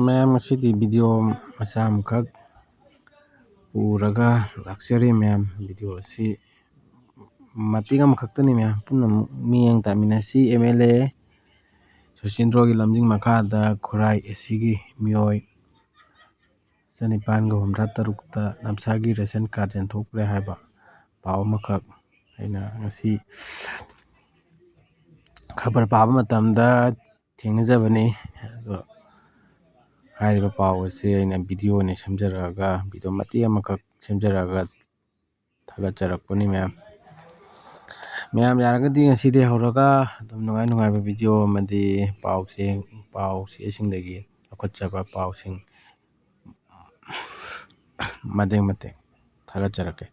ꯃꯌꯥꯝ ꯉꯁꯤꯗꯤ ꯚꯤꯗꯤꯑꯣ ꯃꯆꯥ ꯑꯃꯈꯛ ꯄꯨꯔꯒ ꯂꯥꯛꯆꯔꯤ ꯃꯌꯥꯝ. ꯚꯤꯗꯤꯑꯣ ꯑꯁꯤ ꯃꯇꯦꯛ ꯑꯃꯈꯛꯇꯅꯤ ꯃꯌꯥꯝ. ꯄꯨꯝꯅꯃꯛ ꯃꯤꯠꯌꯦꯡ ꯇꯥꯃꯤꯟꯅꯁꯤ. MLA ꯁꯨꯁꯤꯟꯗ꯭ꯔꯣꯒꯤ ꯂꯝꯖꯤꯡ ꯃꯈꯥꯗ ꯈꯨꯔꯥꯏ ꯑꯦꯁꯤꯒꯤ ꯃꯤꯑꯣꯏ 953ꯇ ꯅꯞꯁꯥꯒꯤ ꯔꯦꯁꯟ ꯀꯥꯔꯗ ꯌꯦꯟꯊꯣꯛꯈ꯭ꯔꯦ ꯍꯥꯏꯕ ꯄꯥꯎ ꯑꯃꯈꯛ ꯑꯩꯅ ꯉꯁꯤ ꯈꯕꯔ ꯄꯥꯕ ꯃꯇꯝꯗ ꯊꯦꯡꯅꯖꯕꯅꯤ. ꯑꯗꯣ ꯍꯥꯏꯔꯤꯕ ꯄꯥꯎ ꯑꯁꯤ ꯑꯩꯅ ꯚꯤꯗꯤꯑꯣꯅꯤ ꯁꯦꯝꯖꯔꯛꯑꯒ ꯚꯤꯗꯤꯑꯣ ꯃꯇꯦꯛ ꯑꯃꯈꯛ ꯁꯦꯝꯖꯔꯛꯑꯒ ꯊꯥꯒꯠꯆꯔꯛꯄꯅꯤ ꯃꯌꯥꯝ. ꯌꯥꯔꯒꯗꯤ ꯉꯁꯤꯗꯒꯤ ꯍꯧꯔꯒ ꯑꯗꯨꯝ ꯅꯨꯡꯉꯥꯏꯕ ꯚꯤꯗꯤꯑꯣ ꯑꯃꯗꯤ ꯄꯥꯎ ꯆꯦꯁꯤꯡꯗꯒꯤ ꯂꯧꯈꯠꯆꯕ ꯄꯥꯎꯁꯤꯡ ꯃꯇꯦꯛ ꯊꯥꯒꯠꯆꯔꯛꯀꯦ.